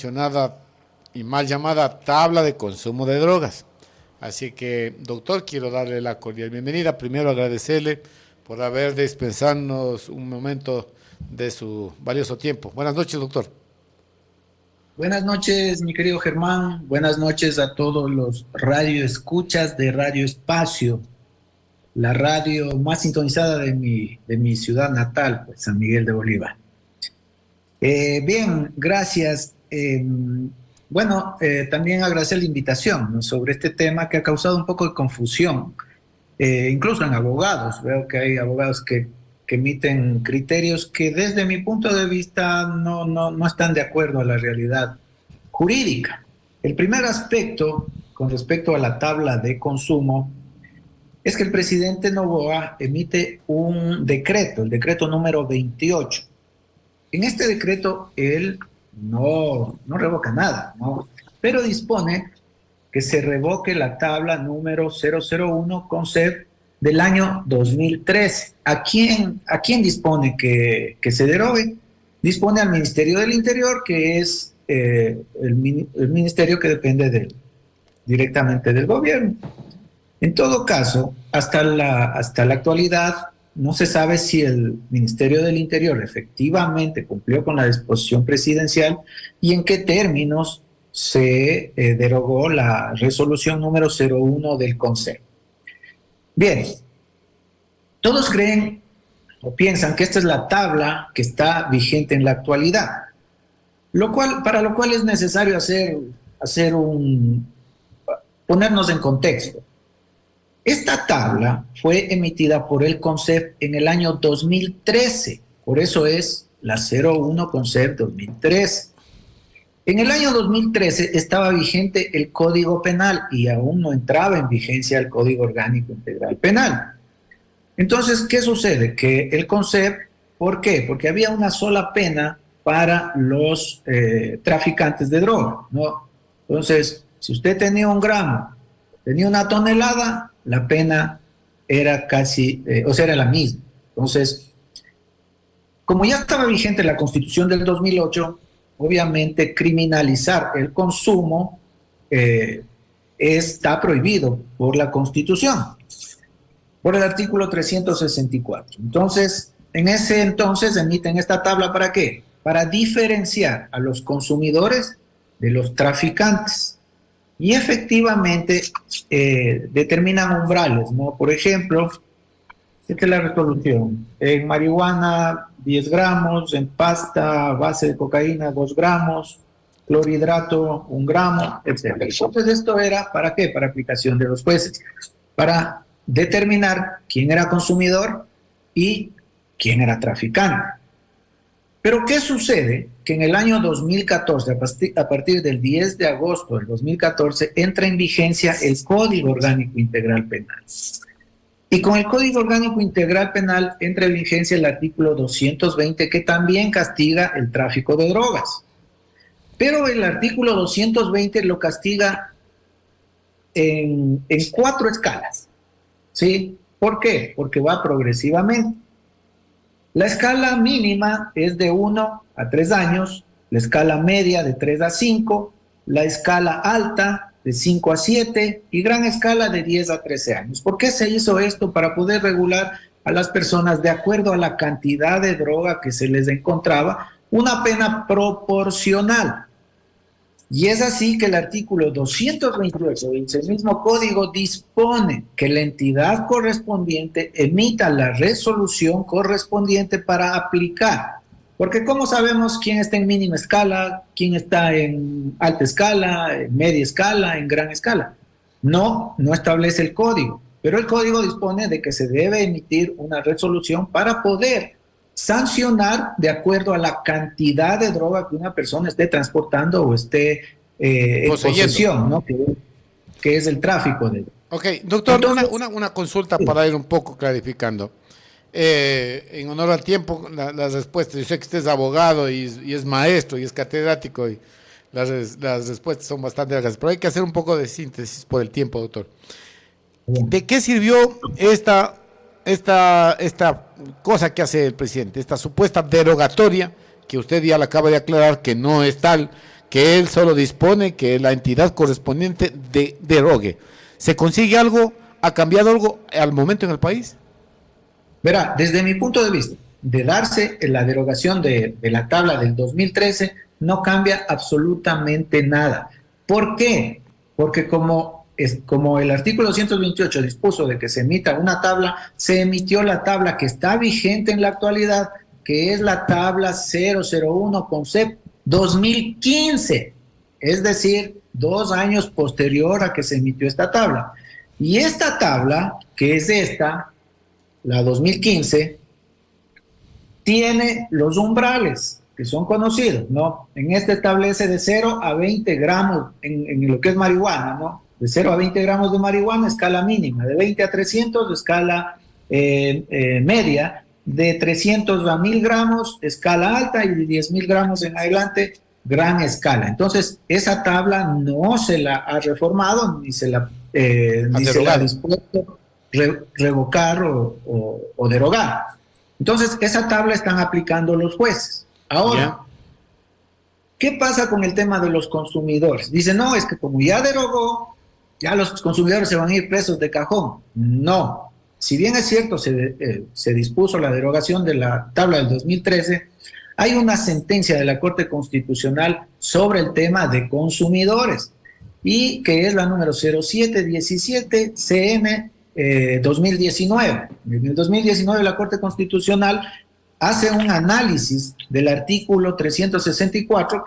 mencionada y mal llamada tabla de consumo de drogas. Así que, doctor, quiero darle la cordial bienvenida. Primero agradecerle por haber dispensarnos un momento de su valioso tiempo. Buenas noches, doctor. Buenas noches, mi querido Germán. Buenas noches a todos los radioescuchas de Radio Espacio, la radio más sintonizada de mi ciudad natal, pues, San Miguel de Bolívar. Bien, gracias. También agradecer la invitación, ¿no?, sobre este tema que ha causado un poco de confusión, incluso en abogados. Veo que hay abogados que emiten criterios que desde mi punto de vista no están de acuerdo a la realidad jurídica. El primer aspecto con respecto a la tabla de consumo es que el presidente Noboa emite un decreto, el decreto número 28. En este decreto él no revoca nada, ¿no?, pero dispone que se revoque la tabla número 001 CONCEP del año 2013. ¿A quién dispone que se derogue? Dispone al Ministerio del Interior, que es el ministerio que depende directamente del gobierno. En todo caso, hasta la actualidad, no se sabe si el Ministerio del Interior efectivamente cumplió con la disposición presidencial y en qué términos se derogó la resolución número 01 del Consejo. Bien, todos creen o piensan que esta es la tabla que está vigente en la actualidad, para lo cual es necesario ponernos en contexto. Esta tabla fue emitida por el CONCEP en el año 2013, por eso es la 01 CONCEP 2013. En el año 2013 estaba vigente el Código Penal y aún no entraba en vigencia el Código Orgánico Integral Penal. Entonces, ¿qué sucede? Que el CONCEP, ¿por qué? Porque había una sola pena para los traficantes de droga, ¿no? Entonces, si usted tenía 1 gramo, tenía 1 tonelada, la pena era era la misma. Entonces, como ya estaba vigente la Constitución del 2008, obviamente criminalizar el consumo está prohibido por la Constitución, por el artículo 364. Entonces, en ese entonces emiten esta tabla, ¿para qué? Para diferenciar a los consumidores de los traficantes. Y efectivamente determinan umbrales, ¿no? Por ejemplo, esta es la resolución. En marihuana, 10 gramos, en pasta base de cocaína, 2 gramos, clorhidrato, 1 gramo, etc. Entonces, esto era, ¿para qué? Para aplicación de los jueces, para determinar quién era consumidor y quién era traficante. Pero ¿qué sucede? Que en el año 2014, a partir del 10 de agosto del 2014, entra en vigencia el Código Orgánico Integral Penal. Y con el Código Orgánico Integral Penal entra en vigencia el artículo 220, que también castiga el tráfico de drogas. Pero el artículo 220 lo castiga en 4 escalas, ¿sí? ¿Por qué? Porque va progresivamente. La escala mínima es de 1 a 3 años, la escala media de 3 a 5, la escala alta de 5 a 7 y gran escala de 10 a 13 años. ¿Por qué se hizo esto? Para poder regular a las personas de acuerdo a la cantidad de droga que se les encontraba, una pena proporcional. Y es así que el artículo 228 de ese mismo código dispone que la entidad correspondiente emita la resolución correspondiente para aplicar. Porque ¿cómo sabemos quién está en mínima escala, quién está en alta escala, en media escala, en gran escala? No establece el código, pero el código dispone de que se debe emitir una resolución para poder sancionar de acuerdo a la cantidad de droga que una persona esté transportando o esté en posesión, ¿no? Que es el tráfico de droga. Ok, doctor, Entonces, una consulta para ir un poco clarificando. En honor al tiempo, las respuestas, yo sé que usted es abogado y es maestro y es catedrático y las respuestas son bastante largas, pero hay que hacer un poco de síntesis por el tiempo, doctor. ¿De qué sirvió esta cosa que hace el presidente, esta supuesta derogatoria, que usted ya la acaba de aclarar que no es tal, que él solo dispone que la entidad correspondiente derogue. ¿Se consigue algo? ¿Ha cambiado algo al momento en el país? Verá, desde mi punto de vista, de darse la derogación de la tabla del 2013, no cambia absolutamente nada. ¿Por qué? Porque como el artículo 128 dispuso de que se emita una tabla, se emitió la tabla que está vigente en la actualidad, que es la tabla 001 CONCEP 2015, es decir, 2 años posterior a que se emitió esta tabla. Y esta tabla, que es esta, la 2015, tiene los umbrales que son conocidos, ¿no? En este establece de 0 a 20 gramos en lo que es marihuana, ¿no? De 0 a 20 gramos de marihuana, escala mínima, de 20 a 300, escala media, de 300 a 1000 gramos, escala alta, y de 10.000 gramos en adelante, gran escala. Entonces, esa tabla no se la ha reformado, ni se la ha dispuesto revocar o derogar. Entonces, esa tabla están aplicando los jueces. Ahora, ¿qué pasa con el tema de los consumidores? Dicen, no, es que como ya derogó, ya los consumidores se van a ir presos de cajón. No. Si bien es cierto, se dispuso la derogación de la tabla del 2013, hay una sentencia de la Corte Constitucional sobre el tema de consumidores, y que es la número 0717 CM 2019. En el 2019 la Corte Constitucional hace un análisis del artículo 364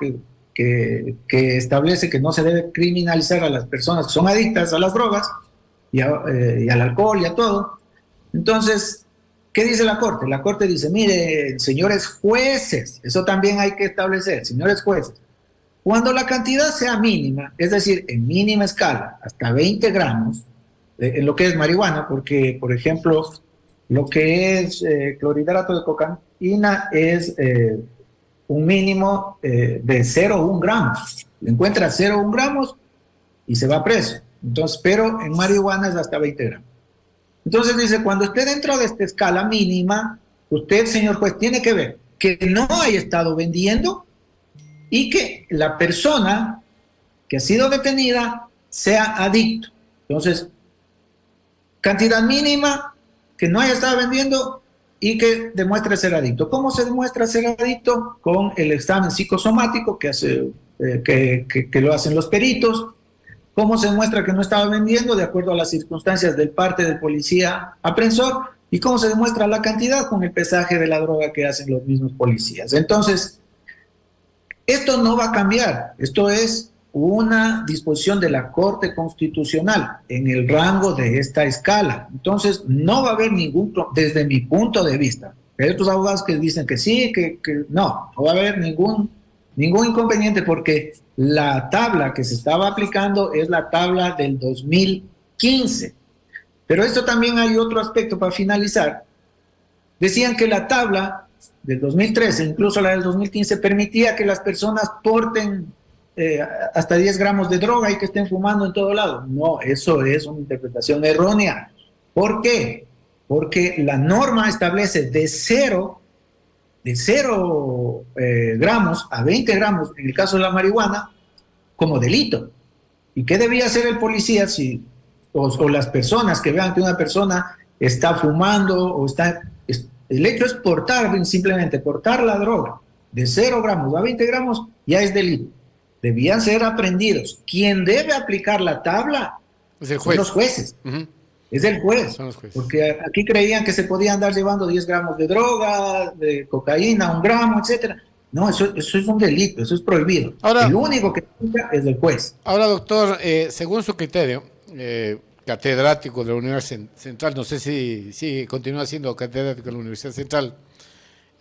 que establece que no se debe criminalizar a las personas que son adictas a las drogas y al alcohol y a todo. Entonces, ¿qué dice la Corte? La Corte dice, mire, señores jueces, eso también hay que establecer, señores jueces, cuando la cantidad sea mínima, es decir, en mínima escala, hasta 20 gramos, en lo que es marihuana, porque, por ejemplo, lo que es clorhidrato de cocaína es un mínimo de 0,1 gramos. Encuentra 0,1 gramos y se va preso. Entonces, pero en marihuana es hasta 20 gramos. Entonces dice, cuando esté dentro de esta escala mínima, usted, señor juez, tiene que ver que no haya estado vendiendo y que la persona que ha sido detenida sea adicto. Entonces, cantidad mínima, que no haya estado vendiendo y que demuestre ser adicto. ¿Cómo se demuestra ser adicto? Con el examen psicosomático que lo hacen los peritos. ¿Cómo se demuestra que no estaba vendiendo? De acuerdo a las circunstancias del parte del policía aprensor. ¿Y cómo se demuestra la cantidad? Con el pesaje de la droga que hacen los mismos policías. Entonces, esto no va a cambiar. Esto es una disposición de la Corte Constitucional en el rango de esta escala. Entonces, no va a haber desde mi punto de vista. Hay otros abogados que dicen que sí, que no va a haber ningún inconveniente, porque la tabla que se estaba aplicando es la tabla del 2015. Pero esto también hay otro aspecto para finalizar. Decían que la tabla del 2013, incluso la del 2015, permitía que las personas porten hasta 10 gramos de droga y que estén fumando en todo lado. No, eso es una interpretación errónea. ¿Por qué? Porque la norma establece de 0 gramos a 20 gramos, en el caso de la marihuana, como delito. ¿Y qué debía hacer el policía o las personas que vean que una persona está fumando el hecho es simplemente portar la droga de 0 gramos a 20 gramos, ya es delito. Debían ser aprendidos. Quien debe aplicar la tabla es el juez. Son los jueces. Uh-huh. Es el juez. Son los jueces. Porque aquí creían que se podían andar llevando 10 gramos de droga, de cocaína, 1 gramo, etcétera. No, eso es un delito, eso es prohibido. Ahora, el único que aplica es el juez. Ahora, doctor, según su criterio, catedrático de la Universidad Central, no sé si continúa siendo catedrático de la Universidad Central,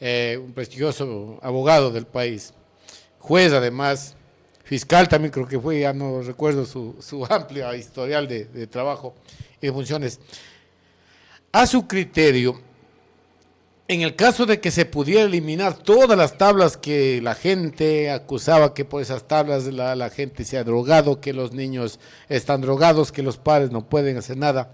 un prestigioso abogado del país, juez además, fiscal también creo que fue, ya no recuerdo su amplia historial de trabajo y de funciones. A su criterio, en el caso de que se pudiera eliminar todas las tablas que la gente acusaba que por esas tablas la gente se ha drogado, que los niños están drogados, que los padres no pueden hacer nada,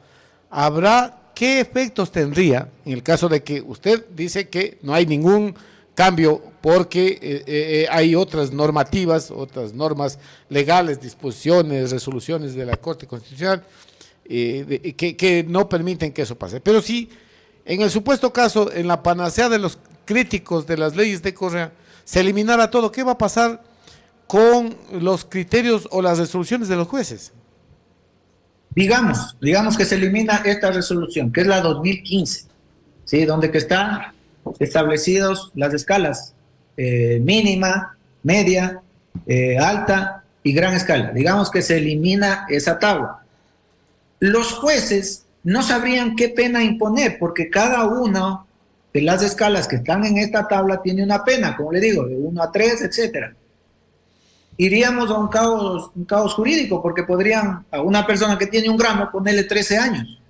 ¿qué efectos tendría en el caso de que usted dice que no hay ningún cambio porque hay otras normativas, otras normas legales, disposiciones, resoluciones de la Corte Constitucional que no permiten que eso pase. Pero sí, en el supuesto caso, en la panacea de los críticos de las leyes de Correa, se eliminara todo, ¿qué va a pasar con los criterios o las resoluciones de los jueces? Digamos que se elimina esta resolución, que es la 2015, ¿sí? Donde que están establecidos las escalas mínima, media, alta y gran escala. Digamos que se elimina esa tabla. Los jueces no sabrían qué pena imponer, porque cada una de las escalas que están en esta tabla tiene una pena, como le digo, de 1 a 3, etcétera. Iríamos a un caos jurídico, porque podrían a una persona que tiene 1 gramo ponerle 13 años,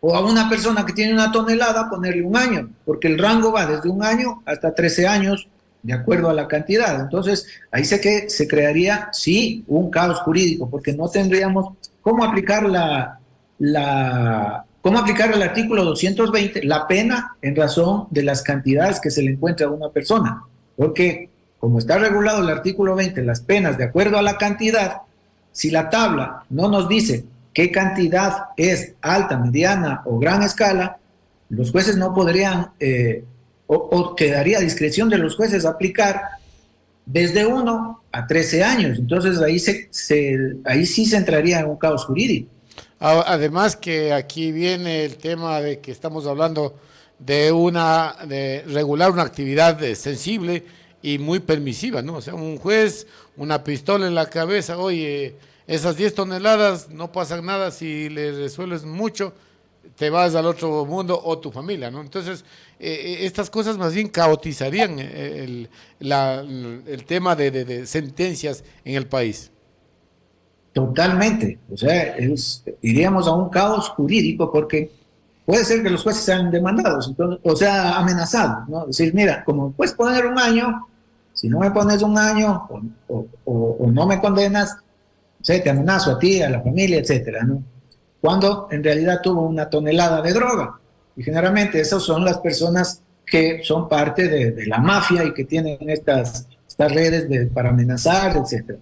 o a una persona que tiene 1 tonelada ponerle 1 año, porque el rango va desde 1 año hasta 13 años, de acuerdo a la cantidad. Entonces, ahí se crearía, sí, un caos jurídico, porque no tendríamos cómo aplicar cómo aplicar el artículo 220, la pena en razón de las cantidades que se le encuentra a una persona, porque como está regulado el artículo 20, las penas de acuerdo a la cantidad, si la tabla no nos dice qué cantidad es alta, mediana o gran escala, los jueces no podrían, o quedaría a discreción de los jueces aplicar desde 1 a 13 años. Entonces ahí sí se entraría en un caos jurídico. Además que aquí viene el tema de que estamos hablando de regular una actividad sensible y muy permisiva, ¿no? O sea, un juez, una pistola en la cabeza, oye, esas 10 toneladas no pasan nada si le resuelves mucho, te vas al otro mundo o tu familia, ¿no? Entonces, estas cosas más bien caotizarían el tema de sentencias en el país. Totalmente, o sea, iríamos a un caos jurídico, porque puede ser que los jueces sean demandados, entonces, o sea, amenazados, ¿no? Decir, mira, como puedes poner 1 año, si no me pones 1 año o no me condenas, o sea, te amenazo a ti, a la familia, etcétera, ¿no? Cuando en realidad tuvo 1 tonelada de droga. Y generalmente esas son las personas que son parte de la mafia y que tienen estas redes para amenazar, etcétera.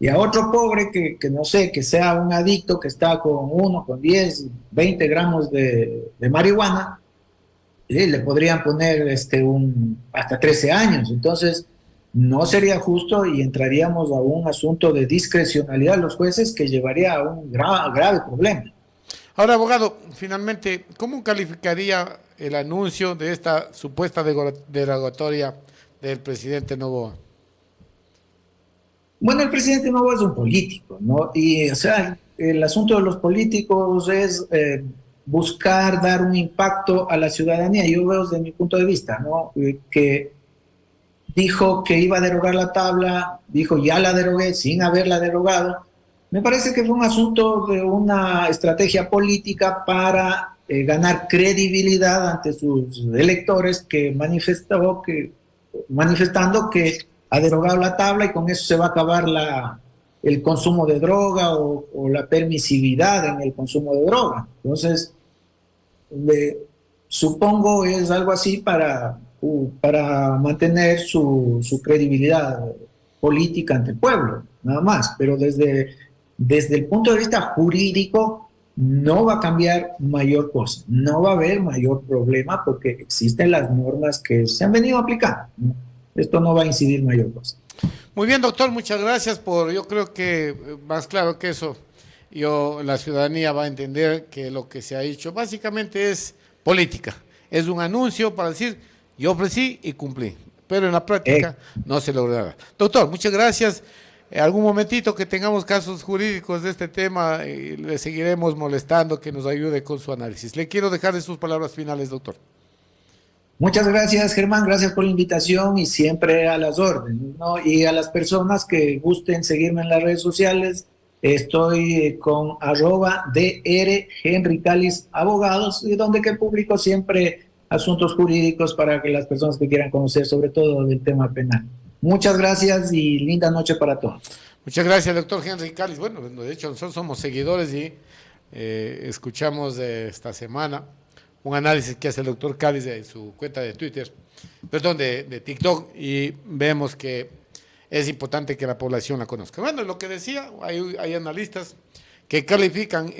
Y a otro pobre que no sé, que sea un adicto que está con 1, con 10, 20 gramos de marihuana, le podrían poner hasta 13 años. Entonces, no sería justo y entraríamos a un asunto de discrecionalidad de los jueces que llevaría a un grave problema. Ahora, abogado, finalmente, ¿cómo calificaría el anuncio de esta supuesta derogatoria del presidente Noboa? Bueno, el presidente Noboa es un político, ¿no? Y, o sea, el asunto de los políticos es buscar dar un impacto a la ciudadanía. Yo veo desde mi punto de vista, ¿no? Que dijo que iba a derogar la tabla, dijo ya la derogué sin haberla derogado. Me parece que fue un asunto de una estrategia política para ganar credibilidad ante sus electores, que manifestando que ha derogado la tabla y con eso se va a acabar el consumo de droga o la permisividad en el consumo de droga. Entonces, supongo es algo así para mantener su credibilidad política ante el pueblo, nada más. Pero desde el punto de vista jurídico no va a cambiar mayor cosa, no va a haber mayor problema porque existen las normas que se han venido aplicando, ¿no? Esto no va a incidir mayor cosa. Muy bien, doctor, muchas gracias yo creo que más claro que eso, la ciudadanía va a entender que lo que se ha hecho básicamente es política, es un anuncio para decir, yo ofrecí y cumplí, pero en la práctica no se logrará. Doctor, muchas gracias. Algún momentito que tengamos casos jurídicos de este tema, le seguiremos molestando que nos ayude con su análisis. Le quiero dejar de sus palabras finales, doctor. Muchas gracias, Germán, gracias por la invitación y siempre a las órdenes, ¿no? Y a las personas que gusten seguirme en las redes sociales, estoy con @Dr. Henry Cáliz Abogados, y donde que publico siempre asuntos jurídicos para que las personas que quieran conocer sobre todo del tema penal. Muchas gracias y linda noche para todos. Muchas gracias, doctor Henry Cáliz. Bueno, de hecho nosotros somos seguidores y escuchamos esta semana un análisis que hace el doctor Cáliz en su cuenta de Twitter perdón, de TikTok, y vemos que es importante que la población la conozca. Bueno, lo que decía, hay analistas que califican